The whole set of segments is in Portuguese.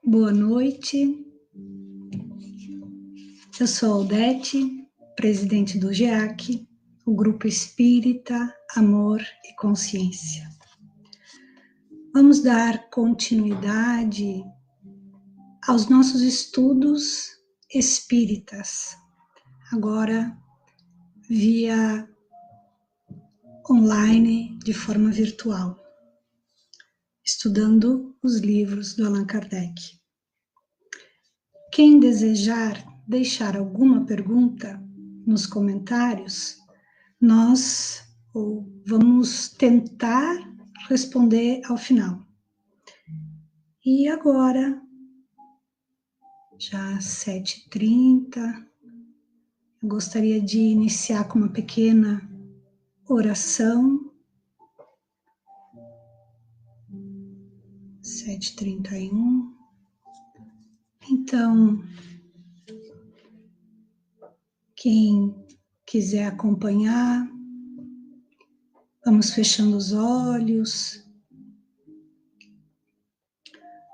Boa noite, eu sou Aldete, presidente do GEAC, o Grupo Espírita, Amor e Consciência. Vamos dar continuidade aos nossos estudos espíritas, agora via online, de forma virtual, estudando os livros do Allan Kardec. Quem desejar deixar alguma pergunta nos comentários, nós vamos tentar responder ao final. E agora, já 7h30, eu gostaria de iniciar com uma pequena oração. 7h31. Então, quem quiser acompanhar, vamos fechando os olhos,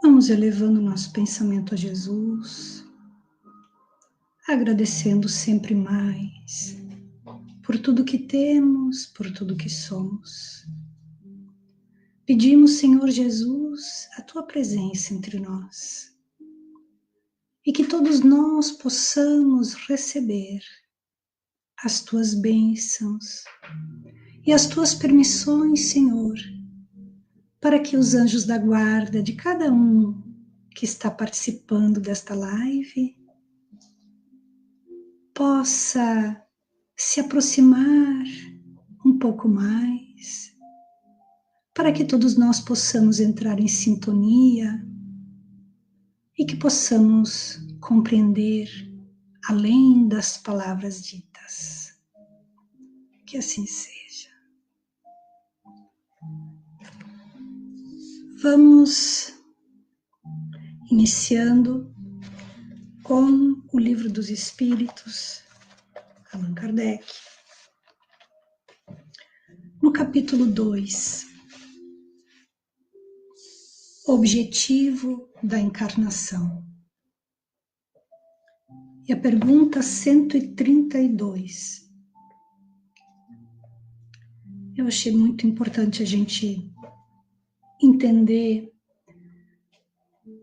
vamos elevando nosso pensamento a Jesus, agradecendo sempre mais por tudo que temos, por tudo que somos. Pedimos, Senhor Jesus, a Tua presença entre nós e que todos nós possamos receber as Tuas bênçãos e as Tuas permissões, Senhor, para que os anjos da guarda de cada um que está participando desta live possa se aproximar um pouco mais, para que todos nós possamos entrar em sintonia e que possamos compreender além das palavras ditas. Que assim seja. Vamos iniciando com o Livro dos Espíritos, Allan Kardec, no capítulo 2, Objetivo da Encarnação. E a pergunta 132. Eu achei muito importante a gente entender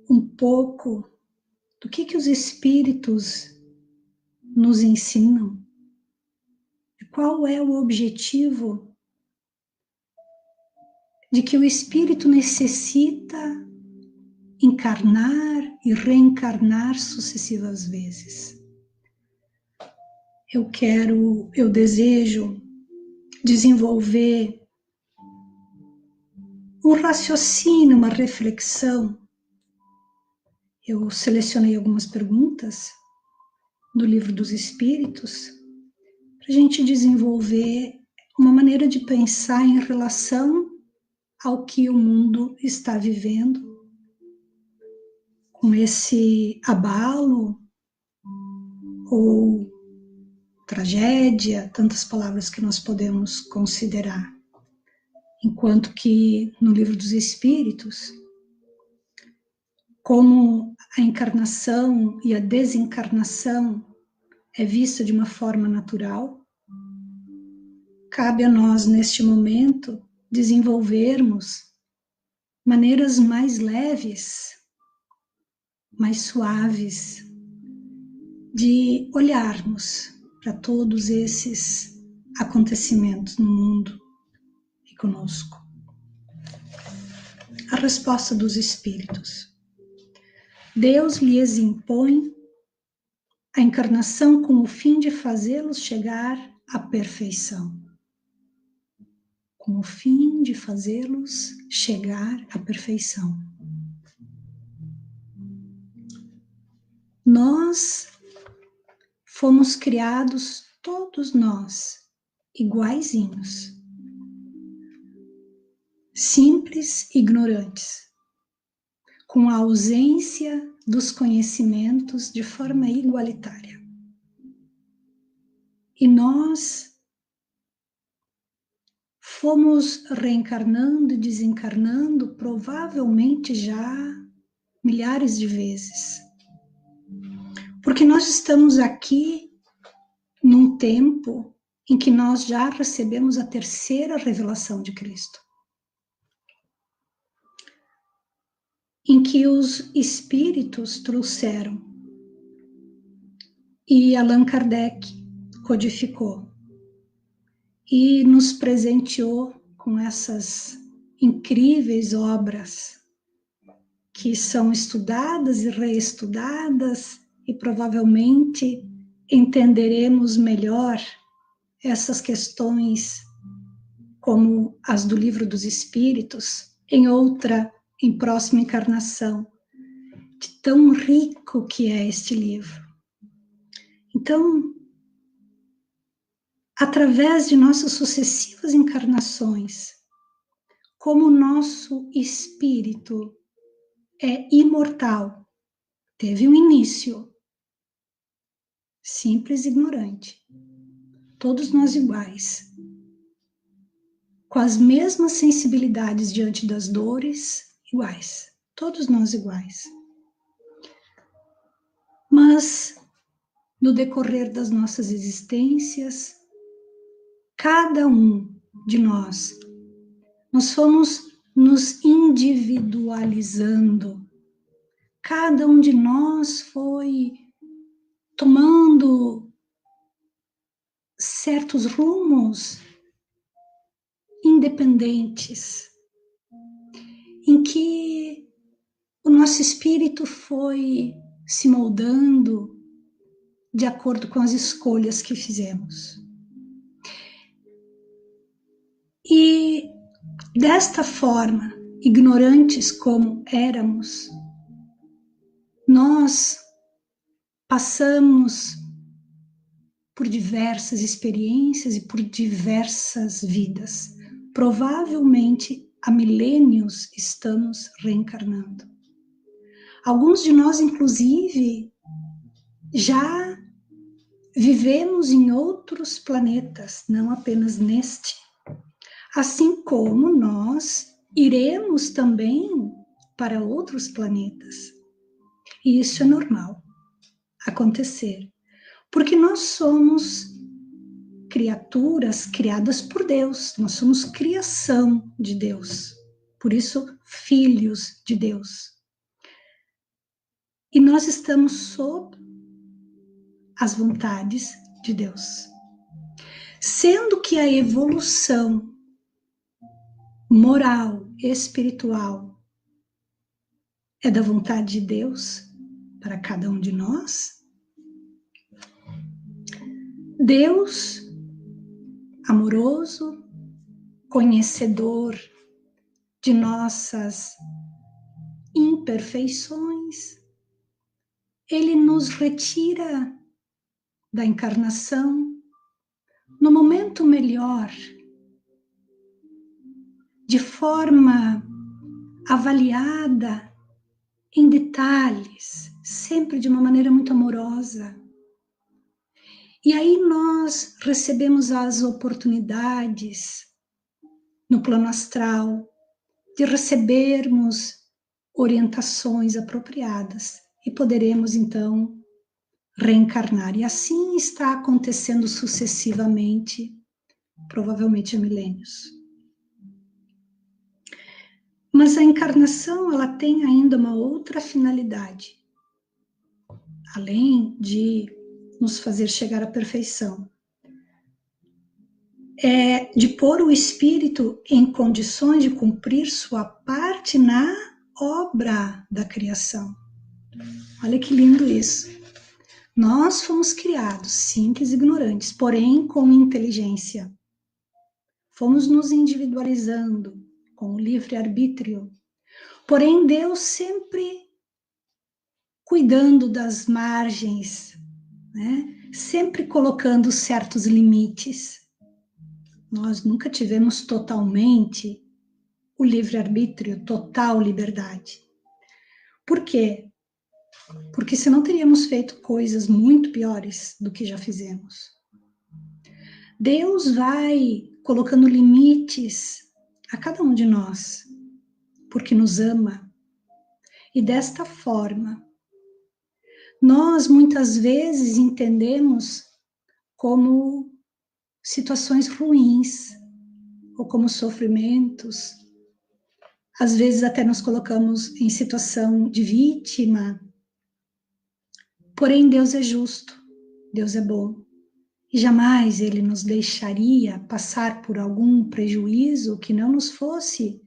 um pouco do que os espíritos nos ensinam, qual é o objetivo de que o espírito necessita encarnar e reencarnar sucessivas vezes. Eu desejo desenvolver um raciocínio, uma reflexão. Eu selecionei algumas perguntas do Livro dos Espíritos para a gente desenvolver uma maneira de pensar em relação ao que o mundo está vivendo, com esse abalo ou tragédia, tantas palavras que nós podemos considerar. Enquanto que no Livro dos Espíritos, como a encarnação e a desencarnação é vista de uma forma natural, cabe a nós, neste momento, desenvolvermos maneiras mais leves, mais suaves, de olharmos para todos esses acontecimentos no mundo e conosco. A resposta dos Espíritos. Deus lhes impõe a encarnação com o fim de fazê-los chegar à perfeição. Com o fim de fazê-los chegar à perfeição. Nós fomos criados, todos nós, iguaizinhos, simples e ignorantes, com a ausência dos conhecimentos de forma igualitária. E nós fomos reencarnando e desencarnando provavelmente já milhares de vezes. Porque nós estamos aqui num tempo em que nós já recebemos a terceira revelação de Cristo. Em que os espíritos trouxeram e Allan Kardec codificou e nos presenteou com essas incríveis obras que são estudadas e reestudadas e provavelmente entenderemos melhor essas questões como as do Livro dos Espíritos em próxima encarnação, de tão rico que é este livro. Então, através de nossas sucessivas encarnações, como o nosso espírito é imortal, teve um início, simples e ignorante, todos nós iguais, com as mesmas sensibilidades diante das dores, iguais, todos nós iguais. Mas, no decorrer das nossas existências, cada um de nós fomos nos individualizando. Cada um de nós foi tomando certos rumos independentes, em que o nosso espírito foi se moldando de acordo com as escolhas que fizemos. E desta forma, ignorantes como éramos, nós passamos por diversas experiências e por diversas vidas. Provavelmente há milênios estamos reencarnando. Alguns de nós, inclusive, já vivemos em outros planetas, não apenas neste. Assim como nós iremos também para outros planetas. E isso é normal acontecer, porque nós somos criaturas criadas por Deus, nós somos criação de Deus, por isso filhos de Deus. E nós estamos sob as vontades de Deus. Sendo que a evolução moral, espiritual, é da vontade de Deus para cada um de nós, Deus, amoroso, conhecedor de nossas imperfeições, Ele nos retira da encarnação no momento melhor, de forma avaliada em detalhes, sempre de uma maneira muito amorosa. E aí nós recebemos as oportunidades no plano astral de recebermos orientações apropriadas e poderemos então reencarnar. E assim está acontecendo sucessivamente, provavelmente há milênios. Mas a encarnação, ela tem ainda uma outra finalidade, além de nos fazer chegar à perfeição, é de pôr o espírito em condições de cumprir sua parte na obra da criação. Olha que lindo isso. Nós fomos criados simples e ignorantes, porém com inteligência. Fomos nos individualizando com o livre-arbítrio. Porém, Deus sempre cuidando das margens, né? Sempre colocando certos limites. Nós nunca tivemos totalmente o livre-arbítrio, total liberdade. Por quê? Porque senão teríamos feito coisas muito piores do que já fizemos. Deus vai colocando limites a cada um de nós, porque nos ama. E desta forma, nós muitas vezes entendemos como situações ruins, ou como sofrimentos. Às vezes até nos colocamos em situação de vítima. Porém, Deus é justo, Deus é bom. E jamais Ele nos deixaria passar por algum prejuízo que não nos fosse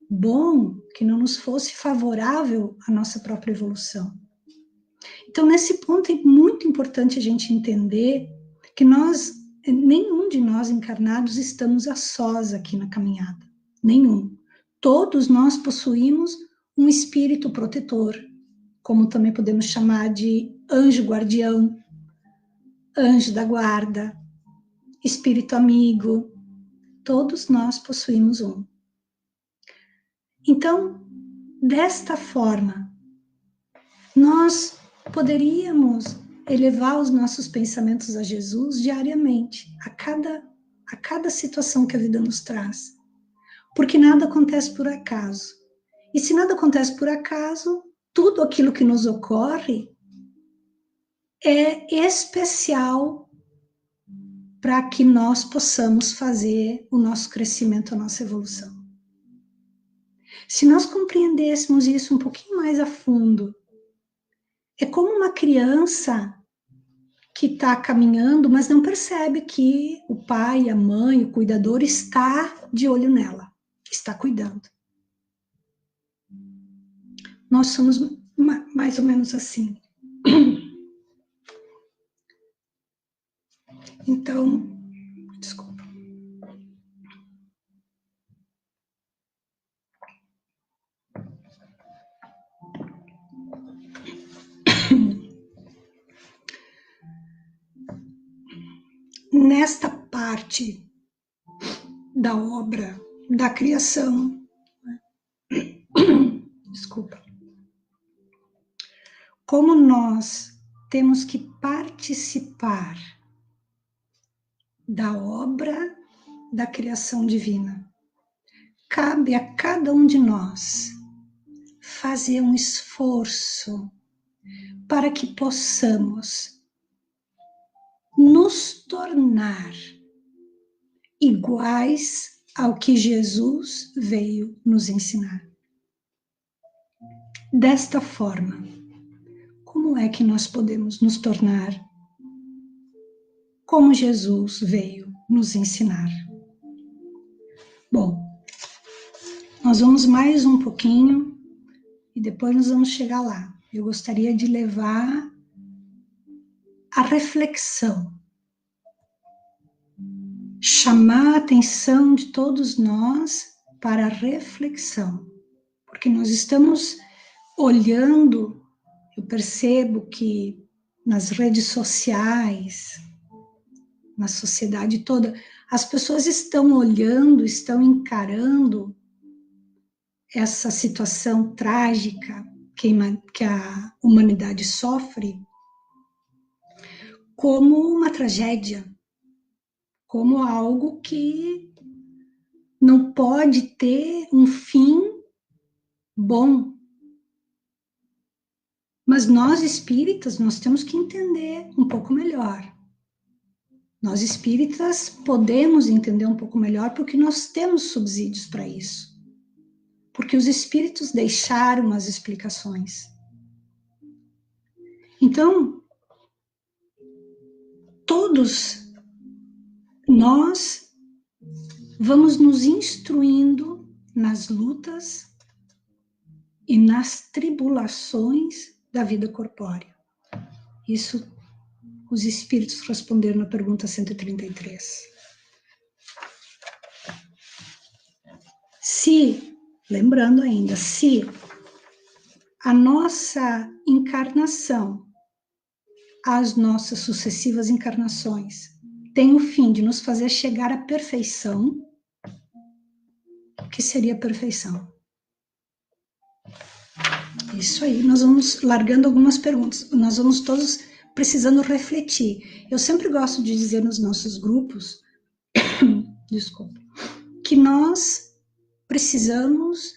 bom, que não nos fosse favorável à nossa própria evolução. Então, nesse ponto é muito importante a gente entender que nenhum de nós encarnados estamos a sós aqui na caminhada. Nenhum. Todos nós possuímos um espírito protetor, como também podemos chamar de anjo guardião, anjo da guarda, espírito amigo. Todos nós possuímos um. Então, desta forma, nós poderíamos elevar os nossos pensamentos a Jesus diariamente, a cada situação que a vida nos traz. Porque nada acontece por acaso. E se nada acontece por acaso, tudo aquilo que nos ocorre é especial para que nós possamos fazer o nosso crescimento, a nossa evolução. Se nós compreendêssemos isso um pouquinho mais a fundo, é como uma criança que está caminhando, mas não percebe que o pai, a mãe, o cuidador está de olho nela, está cuidando. Nós somos mais ou menos assim. Então, desculpa. Nesta parte da obra, da criação, desculpa, como nós temos que participar da obra da criação divina, cabe a cada um de nós fazer um esforço para que possamos nos tornar iguais ao que Jesus veio nos ensinar. Desta forma, como é que nós podemos nos tornar como Jesus veio nos ensinar? Bom, nós vamos mais um pouquinho e depois nós vamos chegar lá. Eu gostaria de levar a reflexão, chamar a atenção de todos nós para a reflexão, porque nós estamos olhando, eu percebo que nas redes sociais, na sociedade toda, as pessoas estão olhando, estão encarando essa situação trágica que a humanidade sofre como uma tragédia, como algo que não pode ter um fim bom. Mas nós espíritas, nós temos que entender um pouco melhor. Nós espíritas podemos entender um pouco melhor porque nós temos subsídios para isso. Porque os espíritos deixaram as explicações. Então, todos nós vamos nos instruindo nas lutas e nas tribulações da vida corpórea. Isso os espíritos responderam na pergunta 133. Lembrando ainda, se a nossa encarnação, as nossas sucessivas encarnações, tem o fim de nos fazer chegar à perfeição, o que seria a perfeição? Isso aí, nós vamos largando algumas perguntas, nós vamos todos precisando refletir. Eu sempre gosto de dizer nos nossos grupos, desculpa, que nós precisamos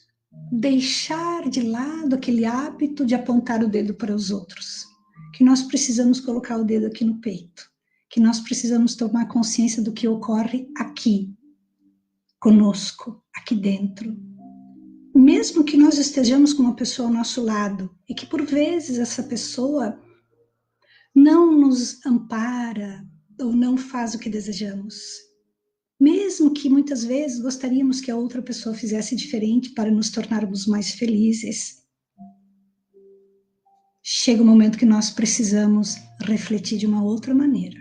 deixar de lado aquele hábito de apontar o dedo para os outros, que nós precisamos colocar o dedo aqui no peito, que nós precisamos tomar consciência do que ocorre aqui, conosco, aqui dentro. Mesmo que nós estejamos com uma pessoa ao nosso lado e que por vezes essa pessoa não nos ampara ou não faz o que desejamos, mesmo que muitas vezes gostaríamos que a outra pessoa fizesse diferente para nos tornarmos mais felizes, chega um momento que nós precisamos refletir de uma outra maneira.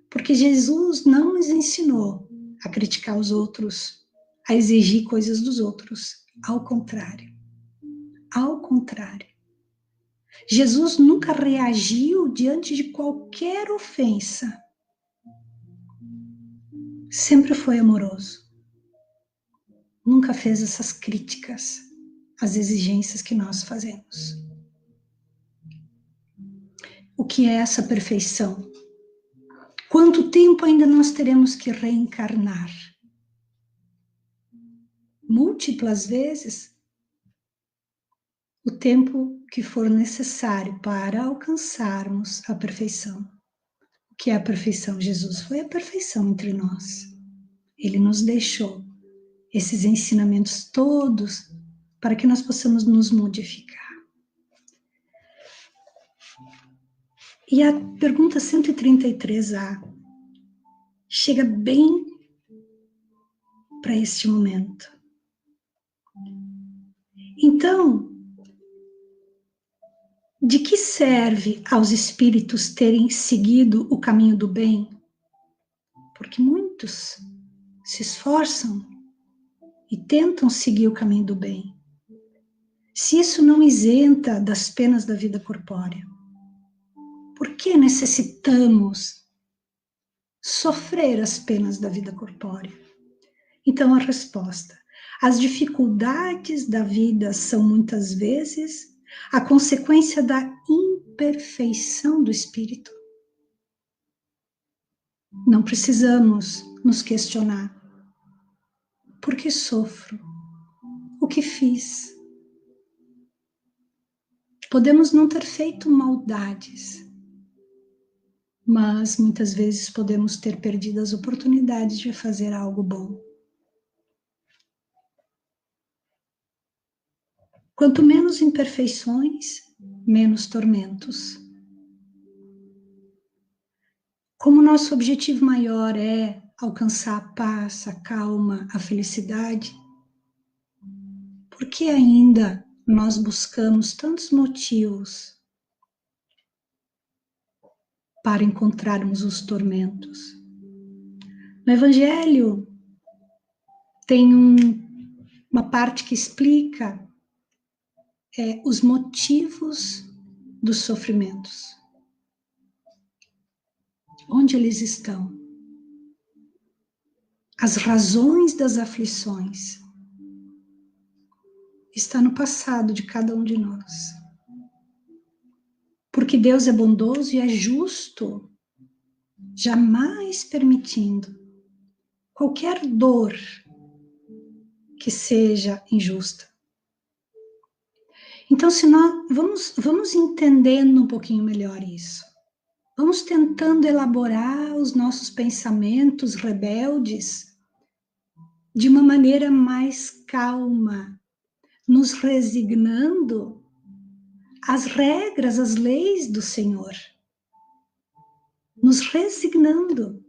Porque Jesus não nos ensinou a criticar os outros, a exigir coisas dos outros. Ao contrário. Ao contrário. Jesus nunca reagiu diante de qualquer ofensa. Sempre foi amoroso. Nunca fez essas críticas às exigências que nós fazemos. O que é essa perfeição? Quanto tempo ainda nós teremos que reencarnar? Múltiplas vezes? O tempo que for necessário para alcançarmos a perfeição. O que é a perfeição? Jesus foi a perfeição entre nós. Ele nos deixou esses ensinamentos todos para que nós possamos nos modificar. E a pergunta 133A chega bem para este momento. Então, de que serve aos espíritos terem seguido o caminho do bem? Porque muitos se esforçam e tentam seguir o caminho do bem. Se isso não isenta das penas da vida corpórea, por que necessitamos sofrer as penas da vida corpórea? Então a resposta: as dificuldades da vida são muitas vezes a consequência da imperfeição do espírito. Não precisamos nos questionar: por que sofro? O que fiz? Podemos não ter feito maldades, mas muitas vezes podemos ter perdido as oportunidades de fazer algo bom. Quanto menos imperfeições, menos tormentos. Como nosso objetivo maior é alcançar a paz, a calma, a felicidade, por que ainda nós buscamos tantos motivos para encontrarmos os tormentos? No Evangelho tem uma parte que explica os motivos dos sofrimentos. Onde eles estão? As razões das aflições está no passado de cada um de nós. Porque Deus é bondoso e é justo, jamais permitindo qualquer dor que seja injusta. Então, se nós vamos entendendo um pouquinho melhor isso. Vamos tentando elaborar os nossos pensamentos rebeldes de uma maneira mais calma, nos resignando às regras, às leis do Senhor. Nos resignando.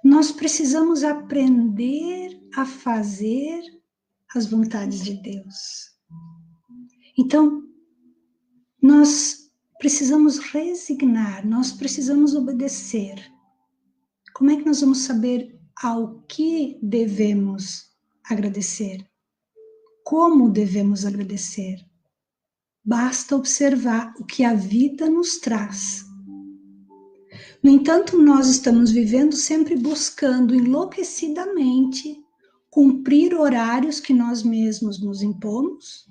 Nós precisamos aprender a fazer as vontades de Deus. Então, nós precisamos resignar, nós precisamos obedecer. Como é que nós vamos saber ao que devemos agradecer? Como devemos agradecer? Basta observar o que a vida nos traz. No entanto, nós estamos vivendo sempre buscando enlouquecidamente cumprir horários que nós mesmos nos impomos,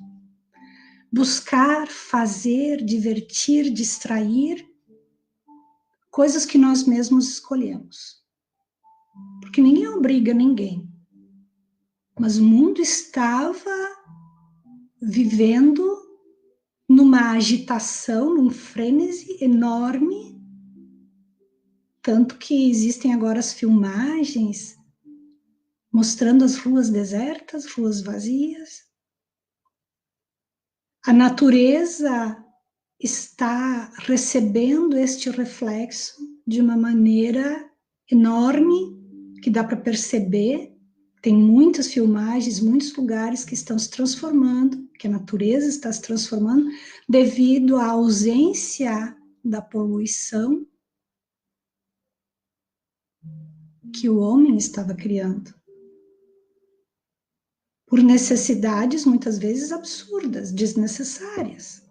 buscar, fazer, divertir, distrair, coisas que nós mesmos escolhemos. Porque ninguém obriga ninguém. mas o mundo estava vivendo numa agitação, num frenesi enorme, tanto que existem agora as filmagens mostrando as ruas desertas, ruas vazias. A natureza está recebendo este reflexo de uma maneira enorme, que dá para perceber. Tem muitas filmagens, muitos lugares que estão se transformando, que a natureza está se transformando devido à ausência da poluição que o homem estava criando. Por necessidades, muitas vezes, absurdas, desnecessárias.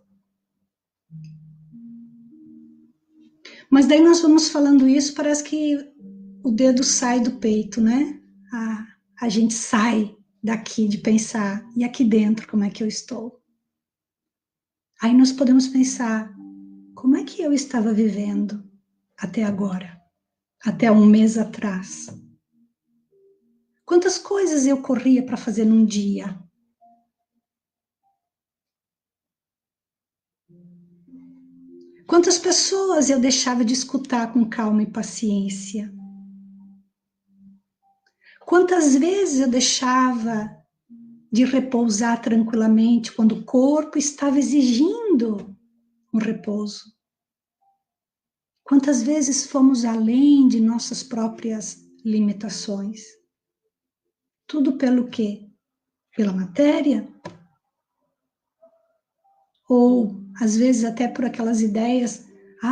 Mas daí nós vamos falando isso, parece que o dedo sai do peito, né? A gente sai daqui de pensar, e aqui dentro, como é que eu estou? Aí nós podemos pensar, como é que eu estava vivendo até agora? Até um mês atrás? Quantas coisas eu corria para fazer num dia? Quantas pessoas eu deixava de escutar com calma e paciência? Quantas vezes eu deixava de repousar tranquilamente quando o corpo estava exigindo um repouso? Quantas vezes fomos além de nossas próprias limitações? Tudo pelo quê? Pela matéria? Ou, às vezes, até por aquelas ideias,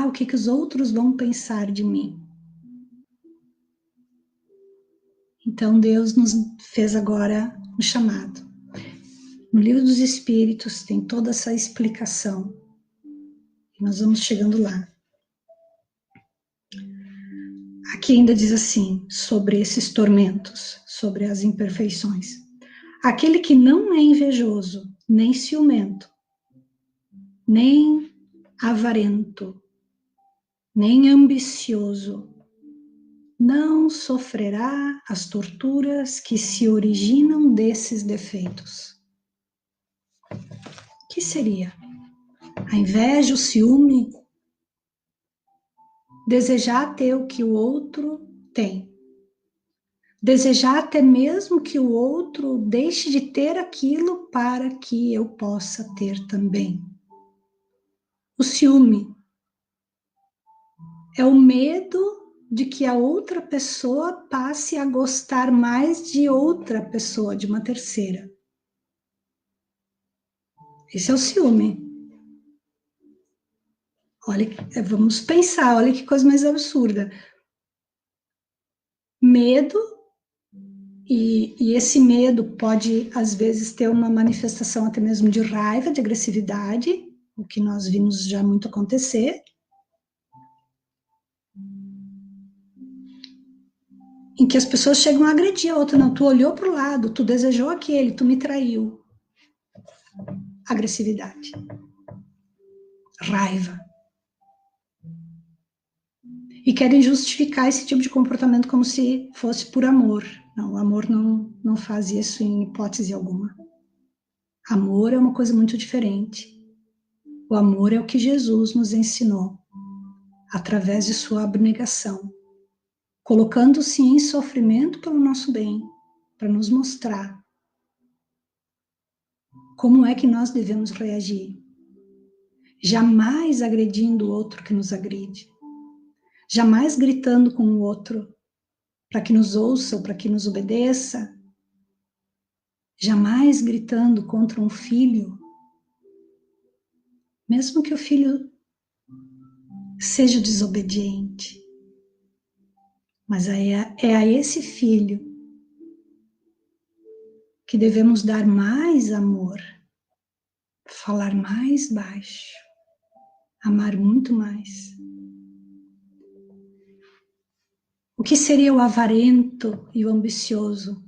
o que os outros vão pensar de mim? Então, Deus nos fez agora um chamado. No Livro dos Espíritos tem toda essa explicação. E nós vamos chegando lá. Aqui ainda diz assim, sobre esses tormentos, sobre as imperfeições. Aquele que não é invejoso, nem ciumento, nem avarento, nem ambicioso, não sofrerá as torturas que se originam desses defeitos. O que seria? A inveja, o ciúme, desejar ter o que o outro tem. Desejar até mesmo que o outro deixe de ter aquilo para que eu possa ter também. O ciúme é o medo de que a outra pessoa passe a gostar mais de outra pessoa, de uma terceira. Esse é o ciúme. Olha, vamos pensar, olha que coisa mais absurda. Medo, e esse medo pode, às vezes, ter uma manifestação até mesmo de raiva, de agressividade, o que nós vimos já muito acontecer, em que as pessoas chegam a agredir a outra. Não, tu olhou para o lado, tu desejou aquele, tu me traiu. Agressividade. Raiva. E querem justificar esse tipo de comportamento como se fosse por amor. Não, o amor não faz isso em hipótese alguma. Amor é uma coisa muito diferente. O amor é o que Jesus nos ensinou, através de sua abnegação, colocando-se em sofrimento pelo nosso bem, para nos mostrar como é que nós devemos reagir. Jamais agredindo o outro que nos agride. Jamais gritando com o outro para que nos ouça ou para que nos obedeça. Jamais gritando contra um filho, mesmo que o filho seja desobediente. Mas é a esse filho que devemos dar mais amor, falar mais baixo, amar muito mais. O que seria o avarento e o ambicioso?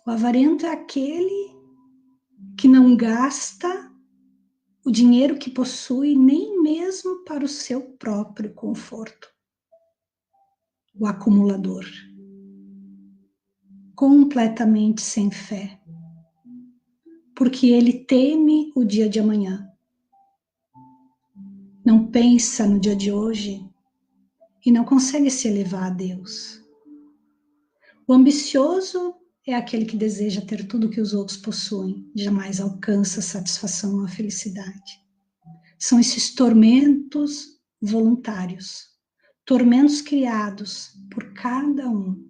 O avarento é aquele que não gasta o dinheiro que possui nem mesmo para o seu próprio conforto. O acumulador. completamente sem fé, porque ele teme o dia de amanhã. Não pensa no dia de hoje e não consegue se elevar a Deus. O ambicioso é aquele que deseja ter tudo o que os outros possuem, jamais alcança a satisfação ou a felicidade. São esses tormentos voluntários, tormentos criados por cada um.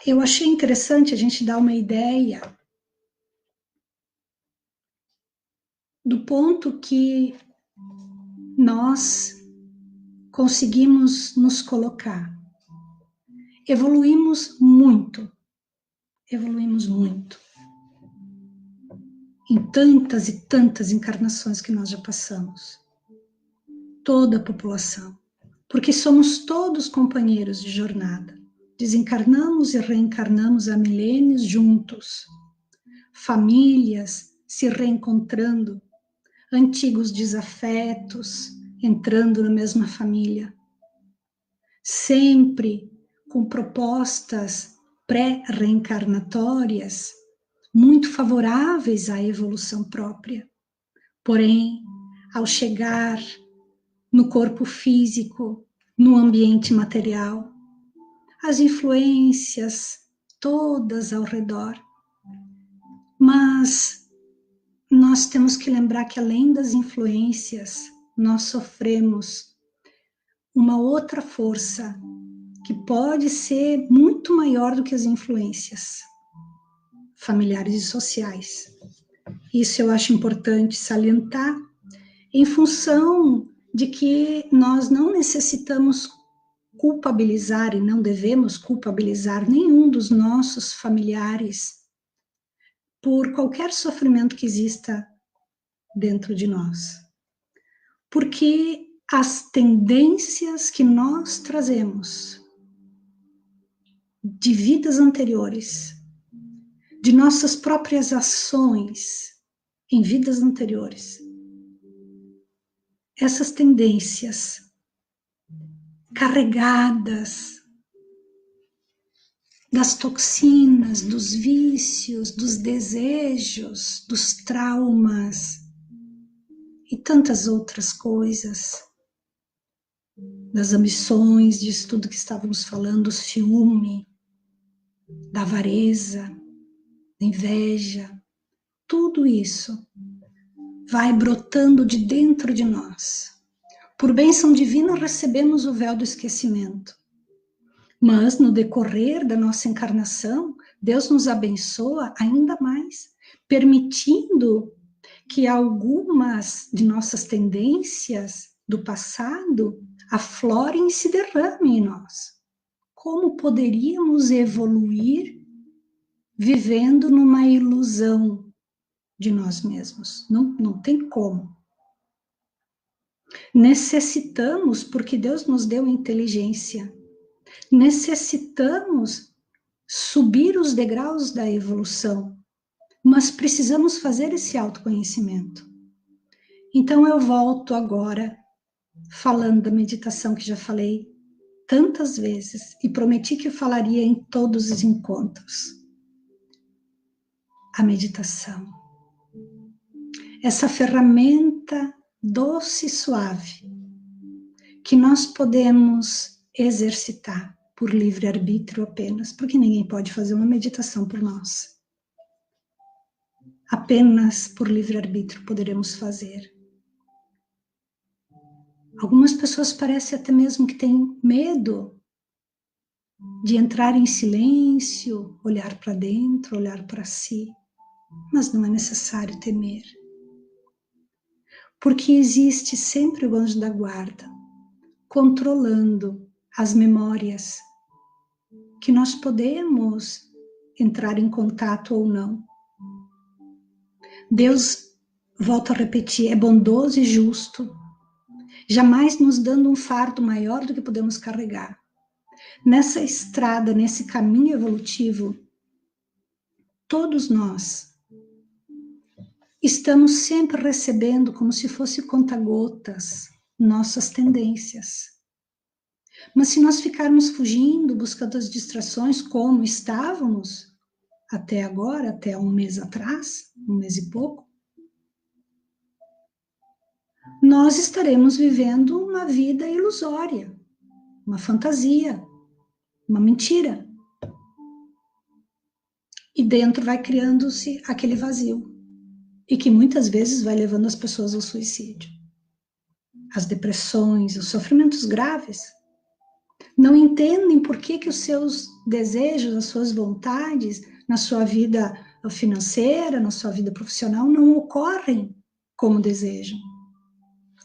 Eu achei interessante a gente dar uma ideia do ponto que nós conseguimos nos colocar. Evoluímos muito em tantas e tantas encarnações que nós já passamos. Toda a população, porque somos todos companheiros de jornada. Desencarnamos e reencarnamos há milênios juntos. Famílias se reencontrando, antigos desafetos entrando na mesma família. Sempre com propostas pré-reencarnatórias muito favoráveis à evolução própria. Porém, ao chegar no corpo físico, no ambiente material, as influências todas ao redor. Mas nós temos que lembrar que além das influências, nós sofremos uma outra força que pode ser muito maior do que as influências familiares e sociais. Isso eu acho importante salientar, em função de que nós não necessitamos culpabilizar e não devemos culpabilizar nenhum dos nossos familiares por qualquer sofrimento que exista dentro de nós. Porque as tendências que nós trazemos de vidas anteriores, de nossas próprias ações em vidas anteriores, essas tendências carregadas das toxinas, dos vícios, dos desejos, dos traumas e tantas outras coisas, das ambições, disso tudo que estávamos falando, do ciúme, da avareza, da inveja, tudo isso vai brotando de dentro de nós. Por bênção divina recebemos o véu do esquecimento. Mas no decorrer da nossa encarnação, Deus nos abençoa ainda mais, permitindo que algumas de nossas tendências do passado aflorem e se derramem em nós. Como poderíamos evoluir vivendo numa ilusão de nós mesmos? Não tem como. Necessitamos, porque Deus nos deu inteligência, necessitamos subir os degraus da evolução, mas precisamos fazer esse autoconhecimento. Então eu volto agora falando da meditação que já falei tantas vezes e prometi que eu falaria em todos os encontros. A meditação. Essa ferramenta doce e suave que nós podemos exercitar por livre-arbítrio apenas, porque ninguém pode fazer uma meditação por nós. Apenas por livre-arbítrio poderemos fazer. Algumas pessoas parecem até mesmo que têm medo de entrar em silêncio, olhar para dentro, olhar para si, mas não é necessário temer. Porque existe sempre o anjo da guarda, controlando as memórias que nós podemos entrar em contato ou não. Deus, volto a repetir, é bondoso e justo, jamais nos dando um fardo maior do que podemos carregar. Nessa estrada, nesse caminho evolutivo, todos nós estamos sempre recebendo, como se fosse conta-gotas, nossas tendências. Mas se nós ficarmos fugindo, buscando as distrações como estávamos até agora, até um mês atrás, um mês e pouco, nós estaremos vivendo uma vida ilusória, uma fantasia, uma mentira. E dentro vai criando-se aquele vazio, e que muitas vezes vai levando as pessoas ao suicídio, às depressões, aos sofrimentos graves. Não entendem por que os seus desejos, as suas vontades, na sua vida financeira, na sua vida profissional, não ocorrem como desejam.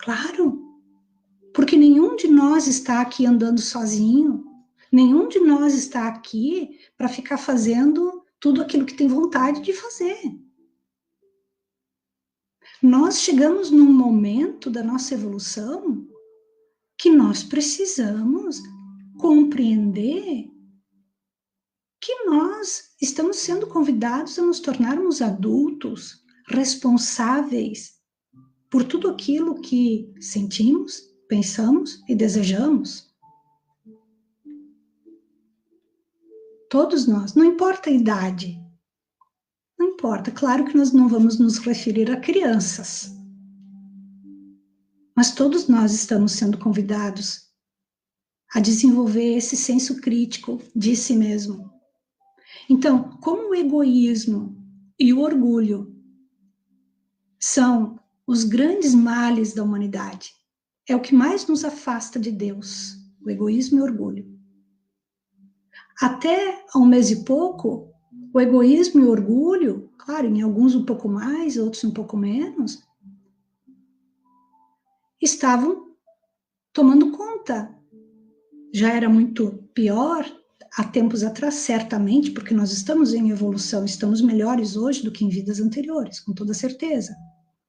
Claro, porque nenhum de nós está aqui andando sozinho, nenhum de nós está aqui para ficar fazendo tudo aquilo que tem vontade de fazer. Nós chegamos num momento da nossa evolução que nós precisamos compreender que nós estamos sendo convidados a nos tornarmos adultos, responsáveis por tudo aquilo que sentimos, pensamos e desejamos. Todos nós, não importa a idade, não importa. Claro que nós não vamos nos referir a crianças, mas todos nós estamos sendo convidados a desenvolver esse senso crítico de si mesmo. Então, como o egoísmo e o orgulho são os grandes males da humanidade, é o que mais nos afasta de Deus, o egoísmo e o orgulho. Até há um mês e pouco, o egoísmo e o orgulho, claro, em alguns um pouco mais, outros um pouco menos, estavam tomando conta. Já era muito pior há tempos atrás, certamente, porque nós estamos em evolução, estamos melhores hoje do que em vidas anteriores, com toda certeza.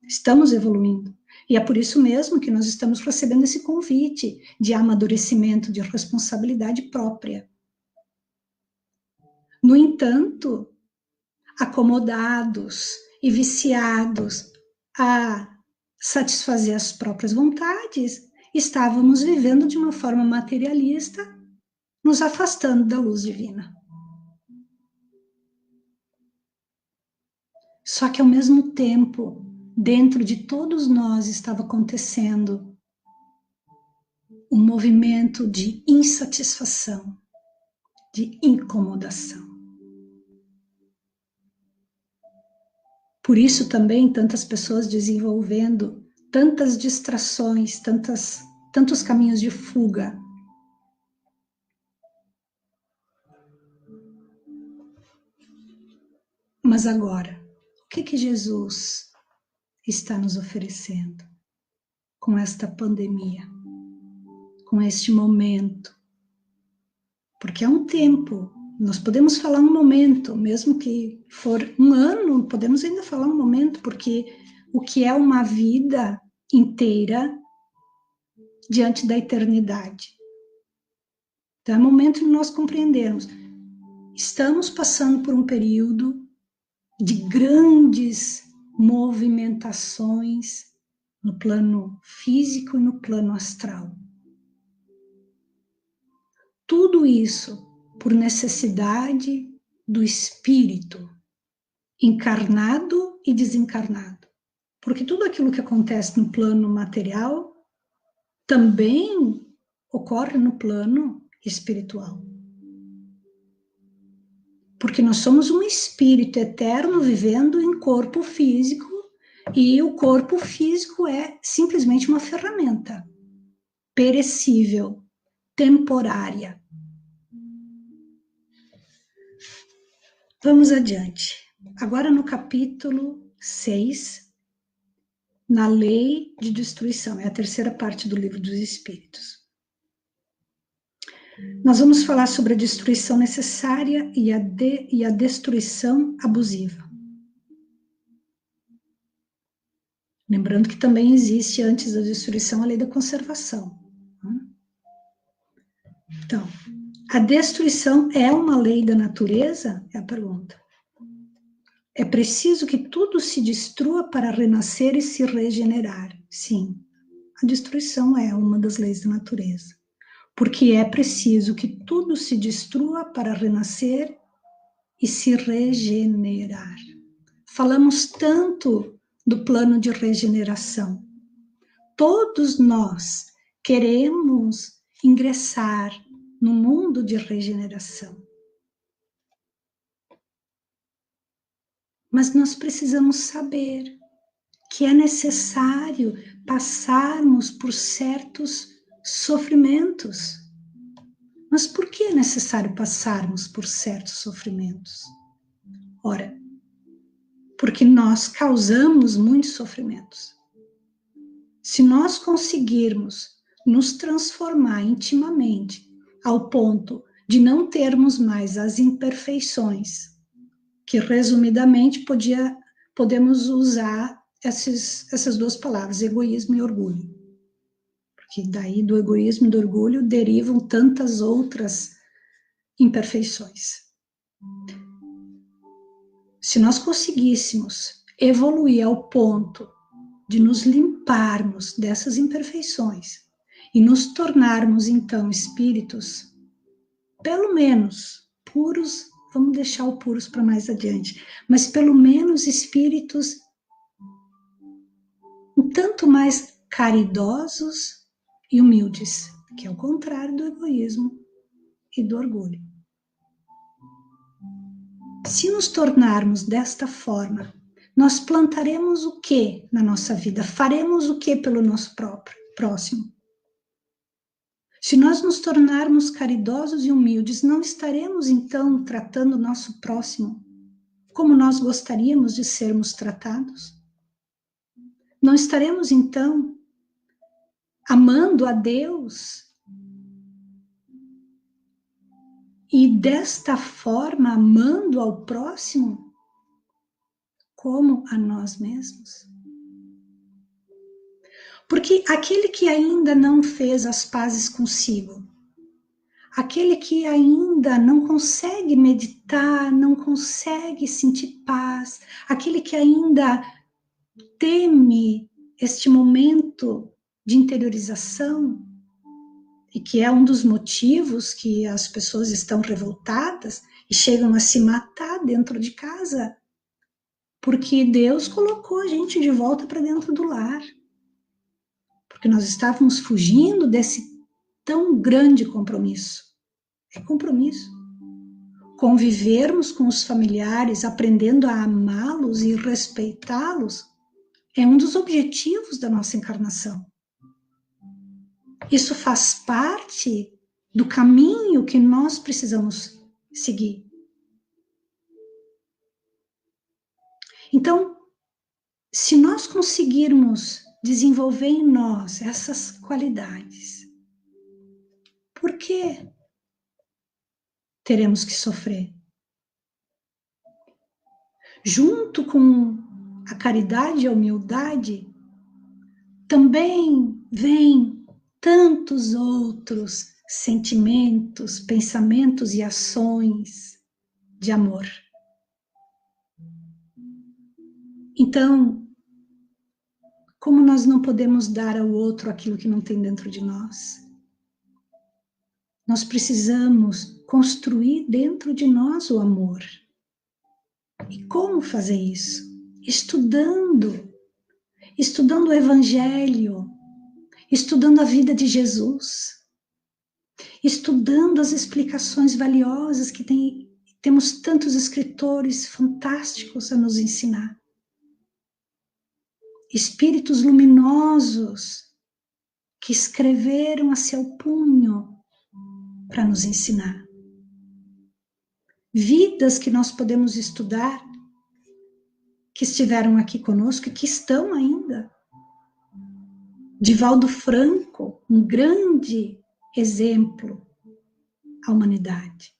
Estamos evoluindo. E é por isso mesmo que nós estamos recebendo esse convite de amadurecimento, de responsabilidade própria. No entanto, acomodados e viciados a satisfazer as próprias vontades, estávamos vivendo de uma forma materialista, nos afastando da luz divina. Só que ao mesmo tempo, dentro de todos nós estava acontecendo um movimento de insatisfação, de incomodação. Por isso também tantas pessoas desenvolvendo tantas distrações, tantos caminhos de fuga. Mas agora, o que Jesus está nos oferecendo com esta pandemia, com este momento? Porque é um tempo, nós podemos falar um momento, mesmo que for um ano, podemos ainda falar um momento, porque o que é uma vida inteira diante da eternidade. Então é momento de nós compreendermos. Estamos passando por um período de grandes movimentações no plano físico e no plano astral. Tudo isso por necessidade do espírito, encarnado e desencarnado. Porque tudo aquilo que acontece no plano material também ocorre no plano espiritual. Porque nós somos um espírito eterno vivendo em corpo físico, e o corpo físico é simplesmente uma ferramenta perecível, temporária. Vamos adiante. Agora no capítulo 6, na lei de destruição, é a terceira parte do livro dos Espíritos. Nós vamos falar sobre a destruição necessária e a destruição abusiva. Lembrando que também existe, antes da destruição, a lei da conservação. Então, a destruição é uma lei da natureza? É a pergunta. É preciso que tudo se destrua para renascer e se regenerar. Sim, a destruição é uma das leis da natureza. porque é preciso que tudo se destrua para renascer e se regenerar. Falamos tanto do plano de regeneração. Todos nós queremos ingressar no mundo de regeneração. Mas nós precisamos saber que é necessário passarmos por certos sofrimentos. Mas por que é necessário passarmos por certos sofrimentos? Ora, porque nós causamos muitos sofrimentos. Se nós conseguirmos nos transformar intimamente ao ponto de não termos mais as imperfeições, que resumidamente podemos usar essas duas palavras, egoísmo e orgulho. Porque daí do egoísmo e do orgulho derivam tantas outras imperfeições. Se nós conseguíssemos evoluir ao ponto de nos limparmos dessas imperfeições e nos tornarmos, então, espíritos, pelo menos puros, vamos deixar o puros para mais adiante, mas pelo menos espíritos um tanto mais caridosos e humildes, que é o contrário do egoísmo e do orgulho. Se nos tornarmos desta forma, nós plantaremos o que na nossa vida? Faremos o que pelo nosso próximo? Se nós nos tornarmos caridosos e humildes, não estaremos então tratando o nosso próximo como nós gostaríamos de sermos tratados? Não estaremos então amando a Deus e desta forma amando ao próximo como a nós mesmos? Porque aquele que ainda não fez as pazes consigo, aquele que ainda não consegue meditar, não consegue sentir paz, aquele que ainda teme este momento de interiorização, e que é um dos motivos que as pessoas estão revoltadas e chegam a se matar dentro de casa, porque Deus colocou a gente de volta para dentro do lar. Porque nós estávamos fugindo desse tão grande compromisso. É compromisso. Convivermos com os familiares, aprendendo a amá-los e respeitá-los, é um dos objetivos da nossa encarnação. Isso faz parte do caminho que nós precisamos seguir. Então, se nós conseguirmos desenvolver em nós essas qualidades, por que teremos que sofrer? Junto com a caridade e a humildade, também vem tantos outros sentimentos, pensamentos e ações de amor. Então, como nós não podemos dar ao outro aquilo que não tem dentro de nós? Nós precisamos construir dentro de nós o amor. E como fazer isso? Estudando o Evangelho, estudando a vida de Jesus, estudando as explicações valiosas que temos tantos escritores fantásticos a nos ensinar. Espíritos luminosos que escreveram a seu punho para nos ensinar. Vidas que nós podemos estudar, que estiveram aqui conosco e que estão ainda. Divaldo Franco, um grande exemplo à humanidade.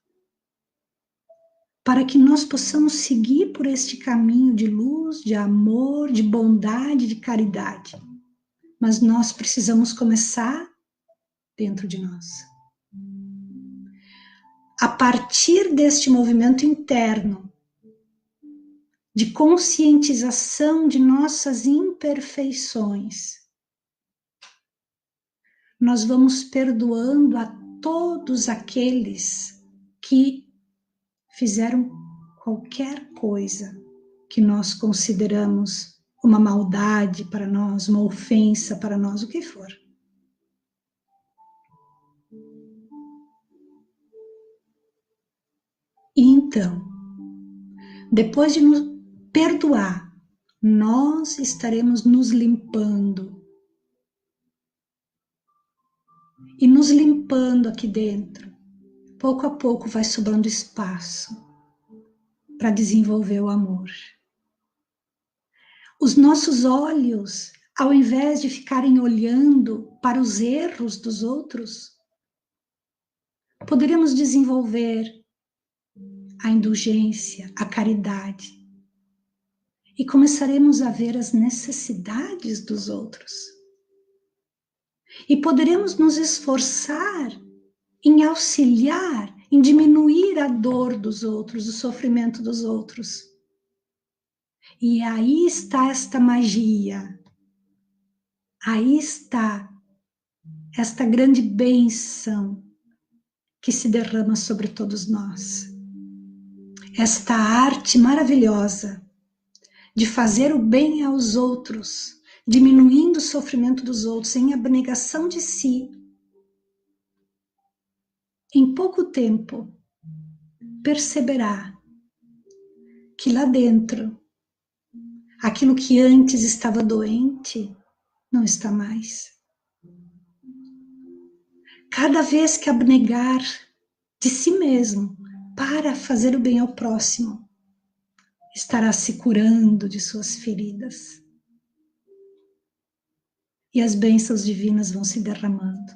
Para que nós possamos seguir por este caminho de luz, de amor, de bondade, de caridade. Mas nós precisamos começar dentro de nós. A partir deste movimento interno, de conscientização de nossas imperfeições, nós vamos perdoando a todos aqueles que fizeram qualquer coisa que nós consideramos uma maldade para nós, uma ofensa para nós, o que for. E então, depois de nos perdoar, nós estaremos nos limpando. E nos limpando aqui dentro, pouco a pouco vai sobrando espaço para desenvolver o amor. Os nossos olhos, ao invés de ficarem olhando para os erros dos outros, poderemos desenvolver a indulgência, a caridade. E começaremos a ver as necessidades dos outros. E poderemos nos esforçar em auxiliar, em diminuir a dor dos outros, o sofrimento dos outros. E aí está esta magia. Aí está esta grande bênção que se derrama sobre todos nós. Esta arte maravilhosa de fazer o bem aos outros, diminuindo o sofrimento dos outros, em abnegação de si. Em pouco tempo, perceberá que lá dentro, aquilo que antes estava doente, não está mais. Cada vez que abnegar de si mesmo para fazer o bem ao próximo, estará se curando de suas feridas. E as bênçãos divinas vão se derramando.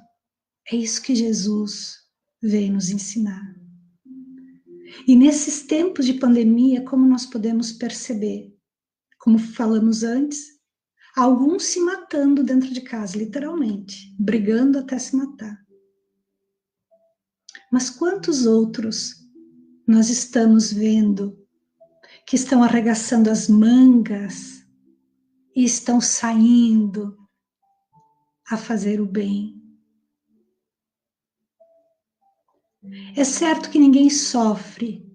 É isso que Jesus veio nos ensinar. E nesses tempos de pandemia, como nós podemos perceber? Como falamos antes, alguns se matando dentro de casa, literalmente, brigando até se matar. Mas quantos outros nós estamos vendo que estão arregaçando as mangas e estão saindo a fazer o bem? É certo que ninguém sofre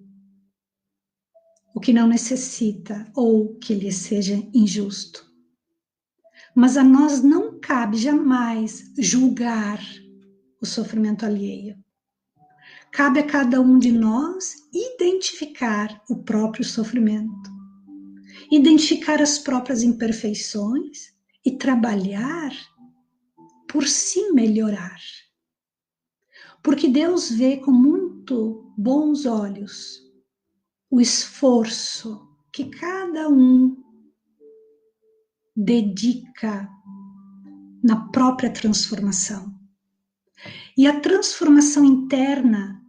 o que não necessita ou que lhe seja injusto. Mas a nós não cabe jamais julgar o sofrimento alheio. Cabe a cada um de nós identificar o próprio sofrimento, identificar as próprias imperfeições e trabalhar por se melhorar. Porque Deus vê com muito bons olhos o esforço que cada um dedica na própria transformação. E a transformação interna,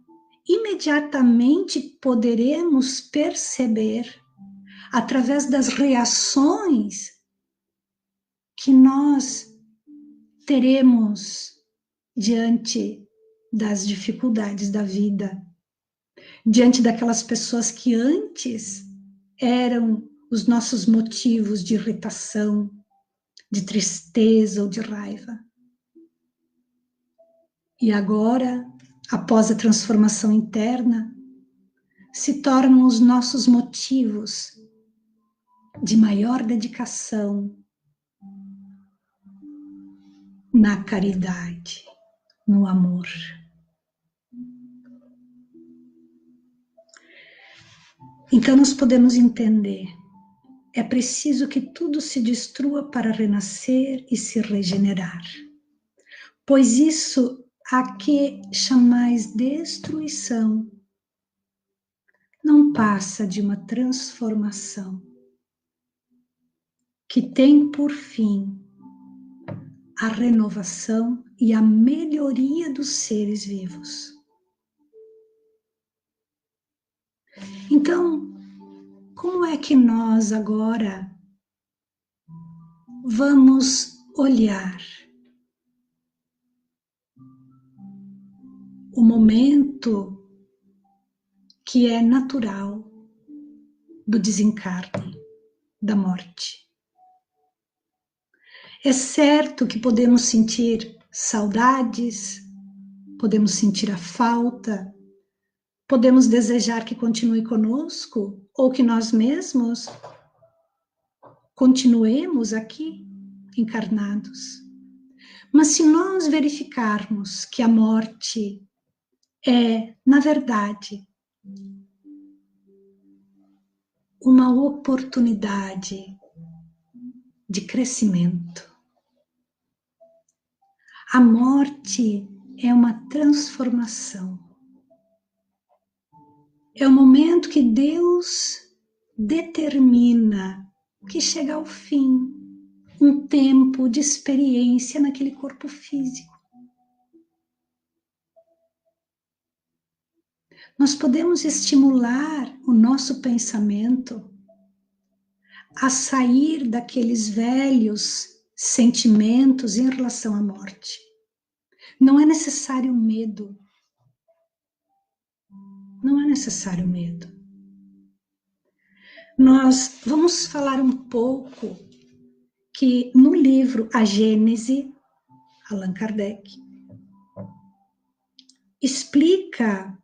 imediatamente poderemos perceber através das reações que nós teremos diante das dificuldades da vida, diante daquelas pessoas que antes eram os nossos motivos de irritação, de tristeza ou de raiva. E agora, após a transformação interna, se tornam os nossos motivos de maior dedicação na caridade, no amor. Então nós podemos entender, é preciso que tudo se destrua para renascer e se regenerar. Pois isso a que chamais destruição não passa de uma transformação que tem por fim a renovação e a melhoria dos seres vivos. Então, como é que nós agora vamos olhar o momento que é natural do desencarne, da morte? É certo que podemos sentir saudades, podemos sentir a falta, podemos desejar que continue conosco ou que nós mesmos continuemos aqui encarnados. Mas se nós verificarmos que a morte é, na verdade, uma oportunidade de crescimento, a morte é uma transformação. É o momento que Deus determina que chega ao fim, um tempo de experiência naquele corpo físico. Nós podemos estimular o nosso pensamento a sair daqueles velhos sentimentos em relação à morte. Não é necessário medo. Não é necessário medo. Nós vamos falar um pouco que no livro A Gênese, Allan Kardec explica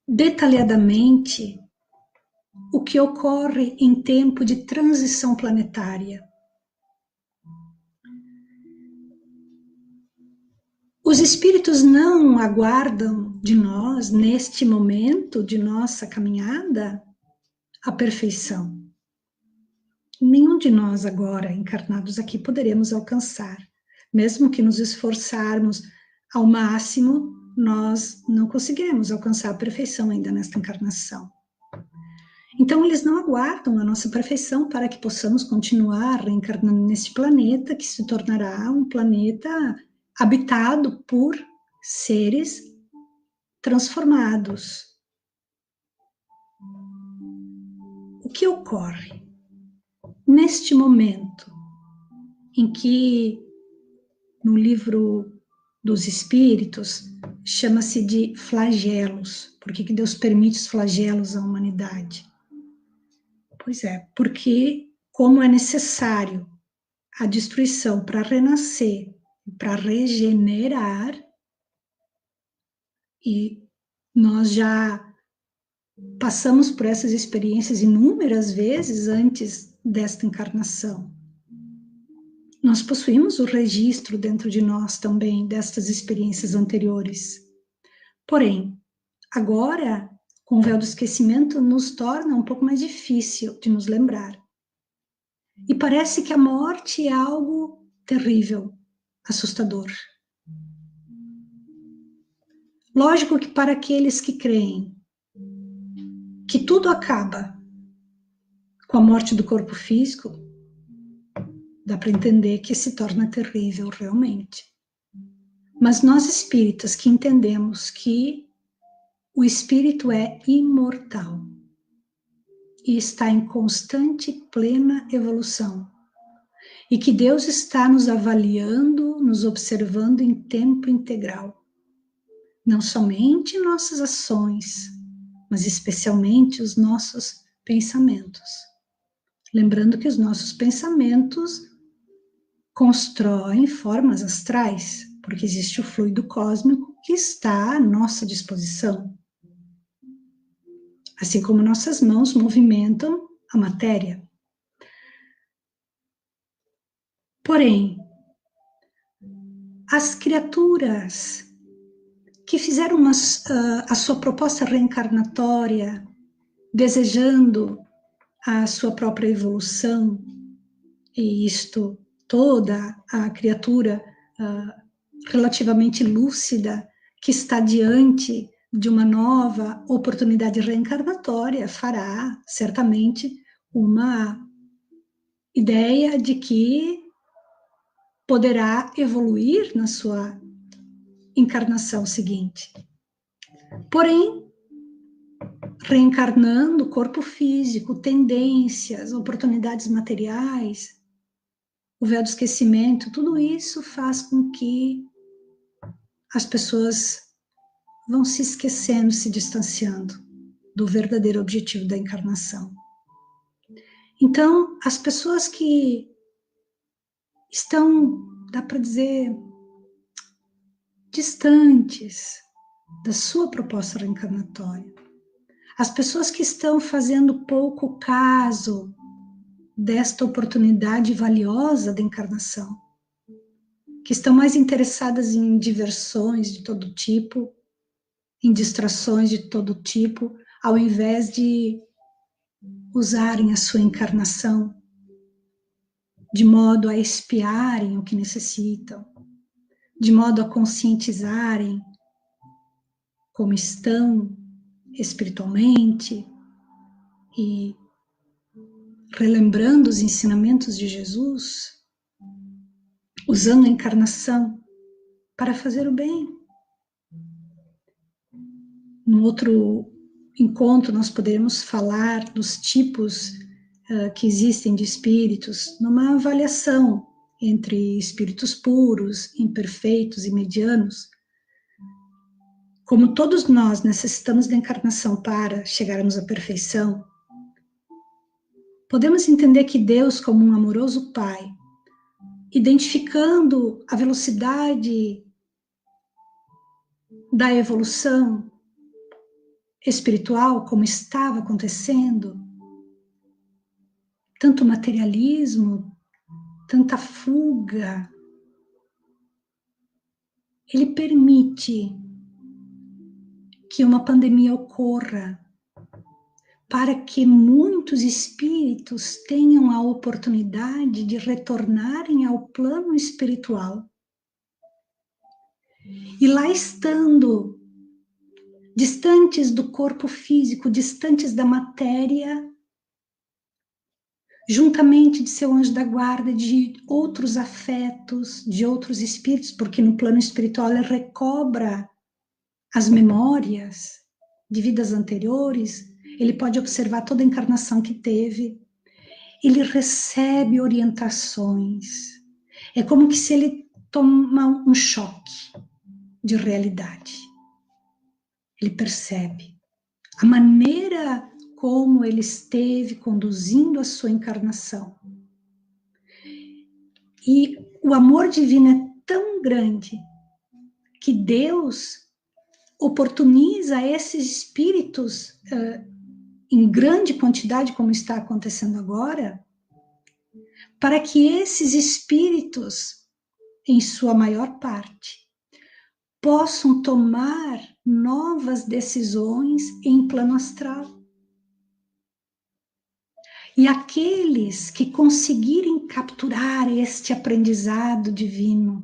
detalhadamente o que ocorre em tempo de transição planetária. Os espíritos não aguardam de nós, neste momento de nossa caminhada, a perfeição. Nenhum de nós agora, encarnados aqui, poderemos alcançar. Mesmo que nos esforçarmos ao máximo, nós não conseguiremos alcançar a perfeição ainda nesta encarnação. Então, eles não aguardam a nossa perfeição para que possamos continuar reencarnando neste planeta, que se tornará um planeta habitado por seres transformados. O que ocorre? Neste momento em que, no livro dos Espíritos, chama-se de flagelos. Por que Deus permite os flagelos à humanidade? Pois é, porque como é necessário a destruição para renascer, para regenerar, e nós já passamos por essas experiências inúmeras vezes antes desta encarnação. Nós possuímos o registro dentro de nós também destas experiências anteriores. Porém, agora, com o véu do esquecimento, nos torna um pouco mais difícil de nos lembrar. E parece que a morte é algo terrível, assustador. Lógico que para aqueles que creem que tudo acaba com a morte do corpo físico, dá para entender que se torna terrível realmente. Mas nós espíritas que entendemos que o espírito é imortal e está em constante e plena evolução, e que Deus está nos avaliando, nos observando em tempo integral, não somente nossas ações, mas especialmente os nossos pensamentos. Lembrando que os nossos pensamentos constroem formas astrais, porque existe o fluido cósmico que está à nossa disposição. Assim como nossas mãos movimentam a matéria. Porém, as criaturas que fizeram a sua proposta reencarnatória, desejando a sua própria evolução, e isto toda a criatura relativamente lúcida que está diante de uma nova oportunidade reencarnatória fará certamente uma ideia de que poderá evoluir na sua encarnação seguinte. Porém, reencarnando o corpo físico, tendências, oportunidades materiais, o véu do esquecimento, tudo isso faz com que as pessoas vão se esquecendo, se distanciando do verdadeiro objetivo da encarnação. Então, as pessoas que estão, dá para dizer, distantes da sua proposta reencarnatória, as pessoas que estão fazendo pouco caso desta oportunidade valiosa da encarnação, que estão mais interessadas em diversões de todo tipo, em distrações de todo tipo, ao invés de usarem a sua encarnação de modo a expiarem o que necessitam, de modo a conscientizarem como estão espiritualmente e relembrando os ensinamentos de Jesus, usando a encarnação para fazer o bem. No outro encontro, nós poderemos falar dos tipos que existem de espíritos, numa avaliação entre espíritos puros, imperfeitos e medianos. Como todos nós necessitamos da encarnação para chegarmos à perfeição, podemos entender que Deus, como um amoroso Pai, identificando a velocidade da evolução espiritual, como estava acontecendo, tanto materialismo, tanta fuga, Ele permite que uma pandemia ocorra para que muitos espíritos tenham a oportunidade de retornarem ao plano espiritual. E lá estando, distantes do corpo físico, distantes da matéria, juntamente de seu anjo da guarda, de outros afetos, de outros espíritos, porque no plano espiritual ele recobra as memórias de vidas anteriores, ele pode observar toda a encarnação que teve, ele recebe orientações. É como que se ele toma um choque de realidade. Ele percebe a maneira como ele esteve conduzindo a sua encarnação. E o amor divino é tão grande que Deus oportuniza esses espíritos em grande quantidade, como está acontecendo agora, para que esses espíritos, em sua maior parte, possam tomar novas decisões em plano astral. E aqueles que conseguirem capturar este aprendizado divino,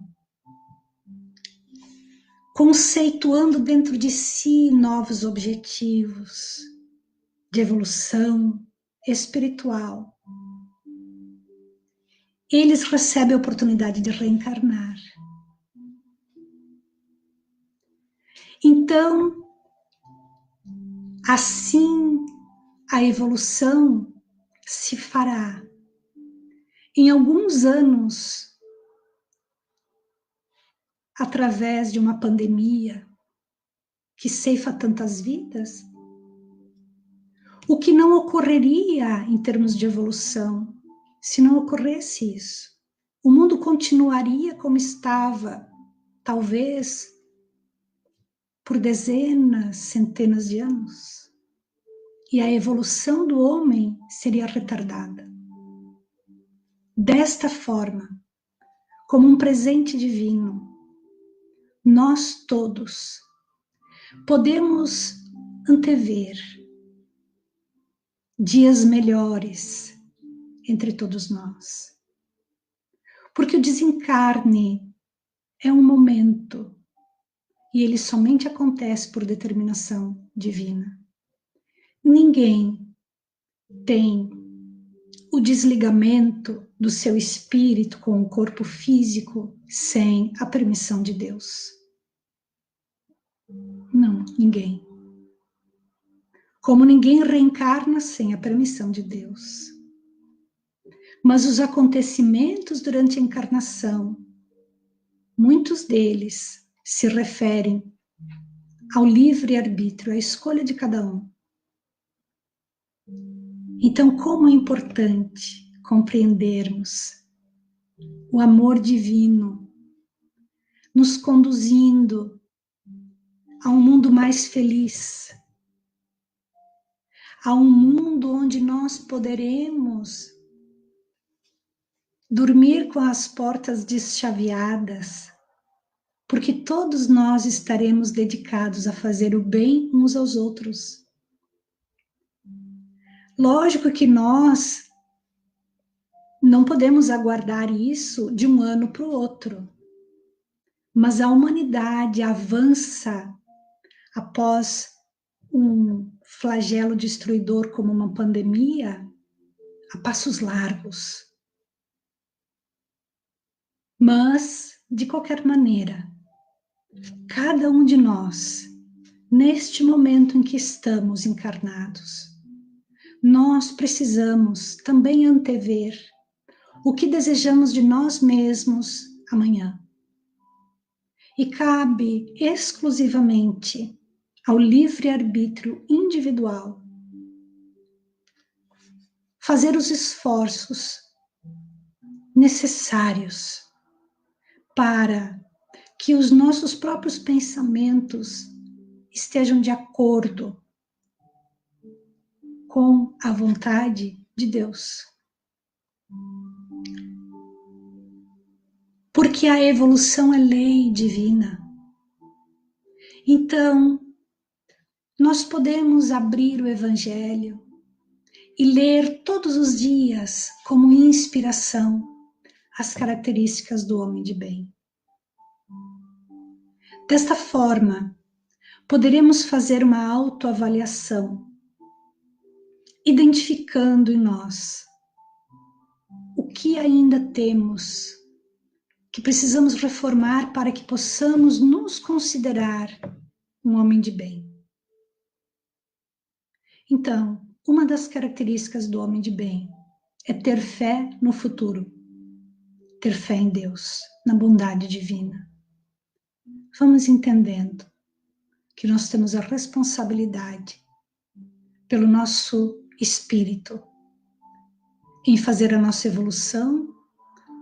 conceituando dentro de si novos objetivos de evolução espiritual, eles recebem a oportunidade de reencarnar. Então, assim a evolução se fará. Em alguns anos, através de uma pandemia que ceifa tantas vidas, o que não ocorreria em termos de evolução se não ocorresse isso? O mundo continuaria como estava, talvez por dezenas, centenas de anos. E a evolução do homem seria retardada. Desta forma, como um presente divino, nós todos podemos antever dias melhores entre todos nós. Porque o desencarne é um momento e ele somente acontece por determinação divina. Ninguém tem o desligamento do seu espírito com o corpo físico sem a permissão de Deus. Não, ninguém. Como ninguém reencarna sem a permissão de Deus. Mas os acontecimentos durante a encarnação, muitos deles se referem ao livre-arbítrio, à escolha de cada um. Então, como é importante compreendermos o amor divino nos conduzindo a um mundo mais feliz, a um mundo onde nós poderemos dormir com as portas deschaveadas, porque todos nós estaremos dedicados a fazer o bem uns aos outros. Lógico que nós não podemos aguardar isso de um ano para o outro, mas a humanidade avança após um flagelo destruidor como uma pandemia a passos largos. Mas, de qualquer maneira, cada um de nós, neste momento em que estamos encarnados, nós precisamos também antever o que desejamos de nós mesmos amanhã. E cabe exclusivamente ao livre-arbítrio individual fazer os esforços necessários para que os nossos próprios pensamentos estejam de acordo com a vontade de Deus. Porque a evolução é lei divina. Então, nós podemos abrir o Evangelho e ler todos os dias como inspiração as características do homem de bem. Desta forma, poderemos fazer uma autoavaliação, identificando em nós o que ainda temos, que precisamos reformar para que possamos nos considerar um homem de bem. Então, uma das características do homem de bem é ter fé no futuro, ter fé em Deus, na bondade divina. Vamos entendendo que nós temos a responsabilidade pelo nosso espírito em fazer a nossa evolução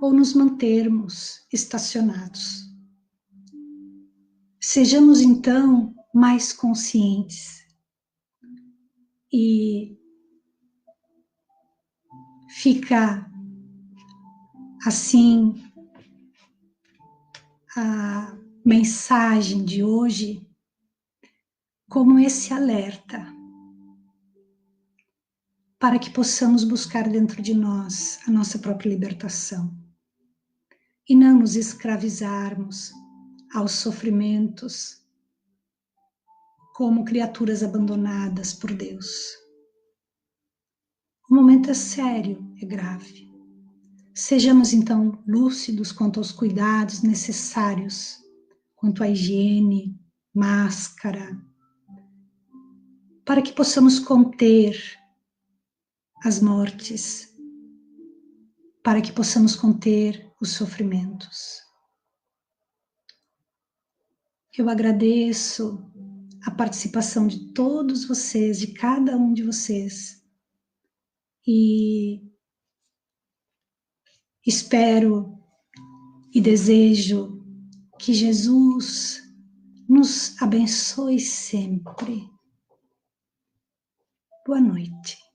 ou nos mantermos estacionados. Sejamos então mais conscientes e fica assim a mensagem de hoje como esse alerta para que possamos buscar dentro de nós a nossa própria libertação e não nos escravizarmos aos sofrimentos como criaturas abandonadas por Deus. O momento é sério, é grave. Sejamos então lúcidos quanto aos cuidados necessários, quanto à higiene, máscara, para que possamos conter as mortes, para que possamos conter os sofrimentos. Eu agradeço a participação de todos vocês, de cada um de vocês, e espero e desejo que Jesus nos abençoe sempre. Boa noite.